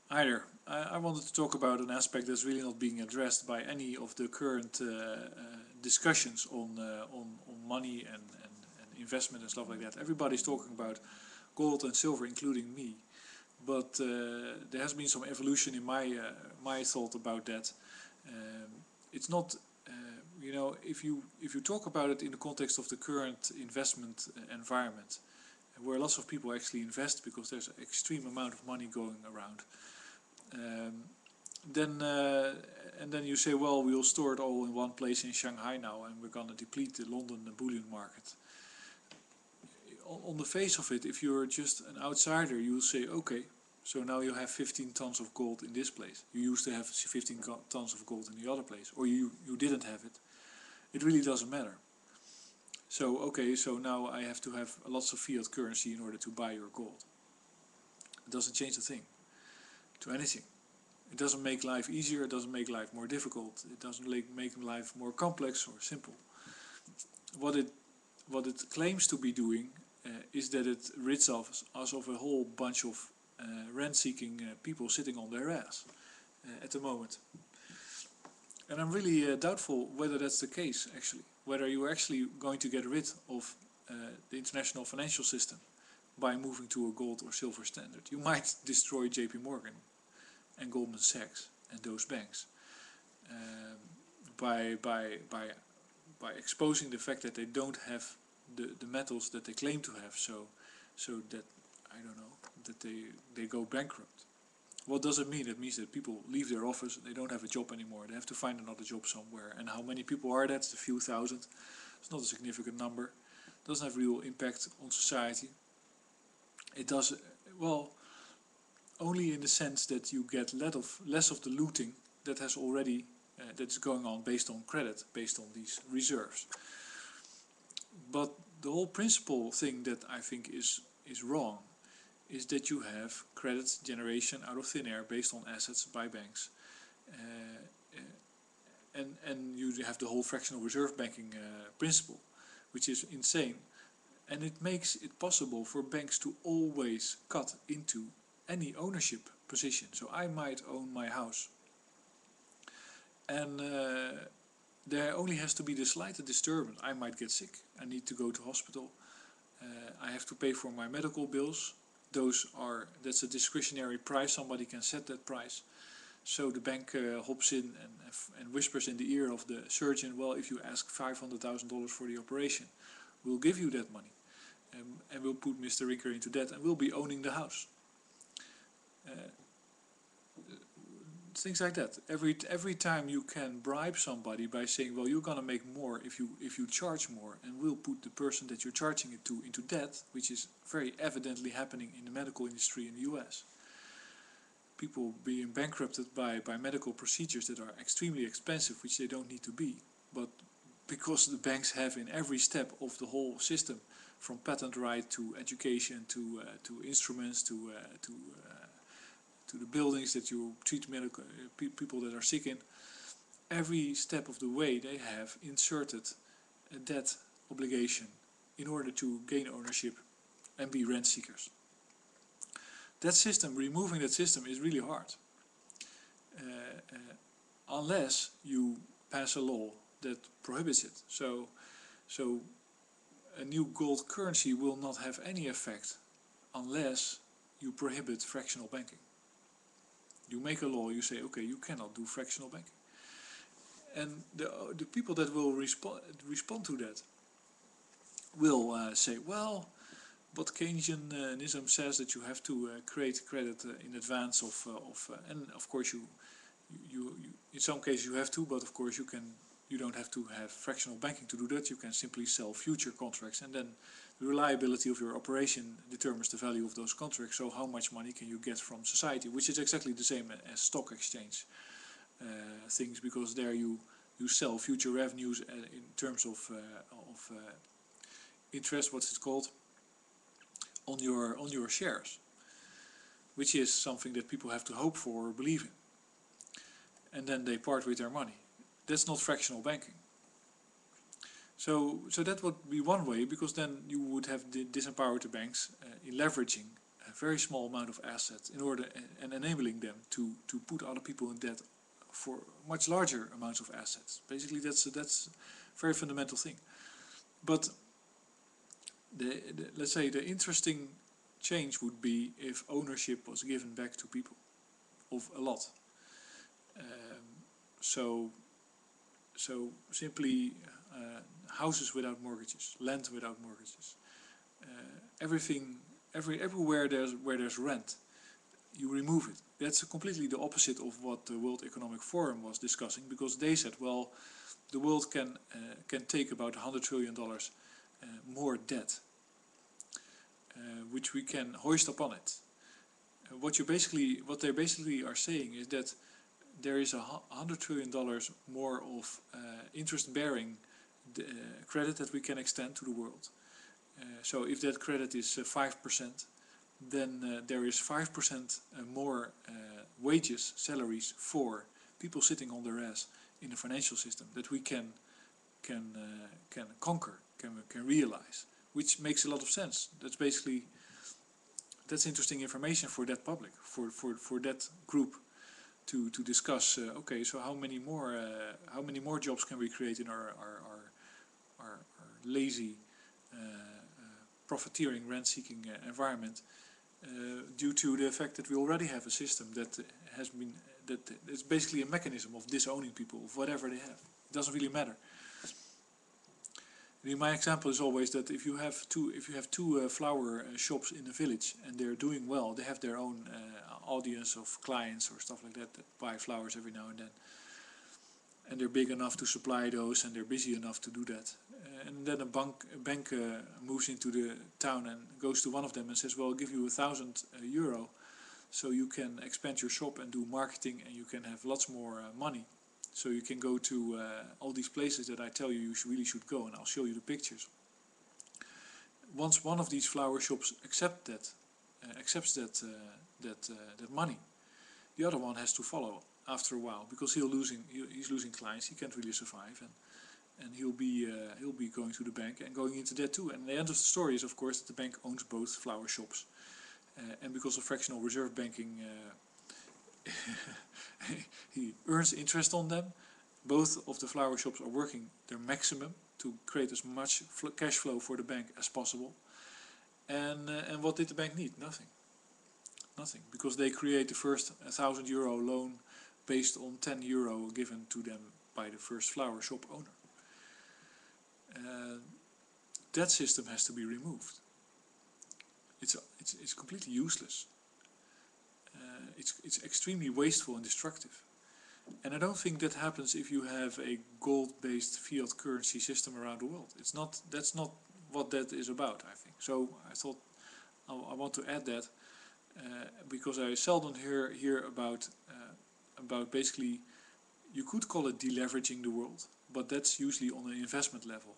Hi there. I wanted to talk about an aspect that's really not being addressed by any of the current discussions on money and investment and stuff like that. Everybody's talking about gold and silver, including me. But there has been some evolution in my thought about that. It's not, if you talk about it in the context of the current investment environment, where lots of people actually invest because there's an extreme amount of money going around. Um, then you say, well, we'll store it all in one place in Shanghai now, and we're gonna deplete the London bullion market. On the face of it, if you're just an outsider, you'll say, okay, so now you have 15 tons of gold in this place. You used to have 15 tons of gold in the other place, or you didn't have it. It really doesn't matter. So okay, so now I have to have lots of fiat currency in order to buy your gold. It doesn't change a thing to anything. It doesn't make life easier, it doesn't make life more difficult, it doesn't make life more complex or simple. What it claims to be doing is that it rids us of a whole bunch of rent-seeking people sitting on their ass at the moment. And I'm really doubtful whether that's the case, actually. Whether you're actually going to get rid of the international financial system by moving to a gold or silver standard. You might destroy JP Morgan and Goldman Sachs and those banks by exposing the fact that they don't have the metals that they claim to have, so that, I don't know, that they go bankrupt. What does it mean? It means that people leave their office, they don't have a job anymore, they have to find another job somewhere. And how many people are that? It's a few thousand. It's not a significant number. It doesn't have real impact on society. It does, well, only in the sense that you get less of the looting that has already that's going on based on credit, based on these reserves. But the whole principle thing that I think is wrong is that you have credit generation out of thin air based on assets by banks, and you have the whole fractional reserve banking principle, which is insane, and it makes it possible for banks to always cut into any ownership position. So I might own my house, and there only has to be the slightest disturbance. I might get sick, I need to go to hospital, I have to pay for my medical bills. That's a discretionary price, somebody can set that price. So the bank hops in and whispers in the ear of the surgeon, well, if you ask $500,000 for the operation, we'll give you that money, and we'll put Mr. Ricker into debt, and we'll be owning the house. Things like that. Every time you can bribe somebody by saying, well, you're gonna make more if you charge more, and we'll put the person that you're charging it to into debt, which is very evidently happening in the medical industry in the US. People being bankrupted by medical procedures that are extremely expensive, which they don't need to be, but because the banks have in every step of the whole system, from patent right to education to instruments to the buildings that you treat medical people that are sick in, every step of the way they have inserted a debt obligation in order to gain ownership and be rent seekers. That system, removing that system, is really hard, unless you pass a law that prohibits it. So a new gold currency will not have any effect unless you prohibit fractional banking. You make a law, you say, okay, you cannot do fractional banking. And the people that will respond to that will say, well, but Keynesianism says that you have to create credit in advance of and of course you in some cases you have to, but of course you don't have to have fractional banking to do that. You can simply sell future contracts, and then the reliability of your operation determines the value of those contracts. So how much money can you get from society, which is exactly the same as stock exchange things, because there you sell future revenues in terms of interest, what's it called, on your shares, which is something that people have to hope for or believe in, and then they part with their money. That's not fractional banking. So that would be one way, because then you would have disempowered the banks in leveraging a very small amount of assets in order and enabling them to put other people in debt for much larger amounts of assets. Basically, that's a very fundamental thing. But let's say the interesting change would be if ownership was given back to people of a lot. So simply houses without mortgages, land without mortgages, everywhere where there's rent, you remove it. That's completely the opposite of what the World Economic Forum was discussing, because they said, well, the world can take about $100 trillion more debt, which we can hoist upon it. What they basically are saying is that there is $100 trillion more of interest-bearing credit that we can extend to the world. So if that credit is 5%, then there is 5% more wages, salaries for people sitting on their ass in the financial system that we can conquer, can realize, which makes a lot of sense. That's interesting information for that public, for that group to discuss. Okay, so how many more jobs can we create in our lazy, profiteering, rent-seeking environment, due to the fact that we already have a system that is basically a mechanism of disowning people of whatever they have. It doesn't really matter. My example is always that if you have two flower shops in a village and they're doing well, they have their own audience of clients or stuff like that buy flowers every now and then, and they're big enough to supply those, and they're busy enough to do that. And then a bank moves into the town and goes to one of them and says, well, I'll give you €1,000 so you can expand your shop and do marketing, and you can have lots more money. So you can go to all these places that I tell you really should go, and I'll show you the pictures. Once one of these flower shops accepts that money, the other one has to follow after a while, because he's losing clients. He can't really survive, and he'll be going to the bank and going into debt too. And the end of the story is, of course, that the bank owns both flower shops, and because of fractional reserve banking, he earns interest on them. Both of the flower shops are working their maximum to create as much cash flow for the bank as possible. And what did the bank need? Nothing, because they create the first €1,000 loan based on €10 given to them by the first flower shop owner. That system has to be removed. It's completely useless. It's extremely wasteful and destructive. And I don't think that happens if you have a gold-based fiat currency system around the world. That's not what that is about, I think. So I thought I want to add that, because I seldom hear about basically, you could call it deleveraging the world, but that's usually on an investment level.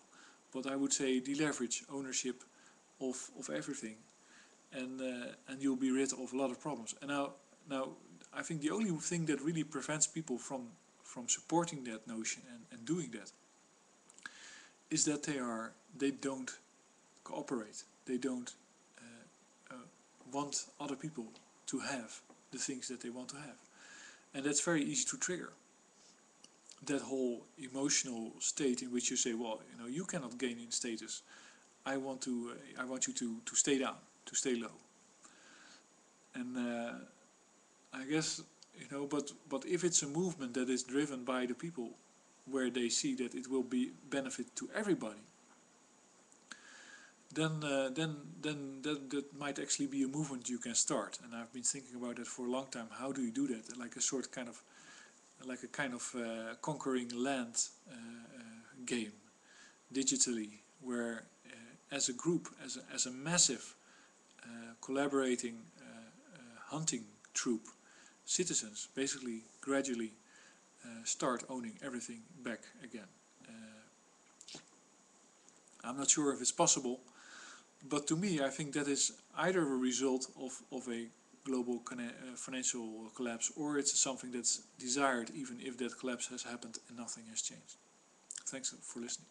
But I would say deleverage ownership of everything, and you'll be rid of a lot of problems. And now I think the only thing that really prevents people from supporting that notion and doing that is that they don't cooperate. They don't want other people to have the things that they want to have, and that's very easy to trigger. That whole emotional state in which you say, well, you cannot gain in status. I want you to stay down, to stay low. And I guess, but if it's a movement that is driven by the people, where they see that it will be benefit to everybody, then that might actually be a movement you can start. And I've been thinking about that for a long time. How do you do that? Like a kind of conquering land game, digitally, where as a group, as a massive collaborating hunting troop, citizens basically gradually start owning everything back again. I'm not sure if it's possible, but to me I think that is either a result of a global financial collapse, or it's something that's desired even if that collapse has happened and nothing has changed. Thanks for listening.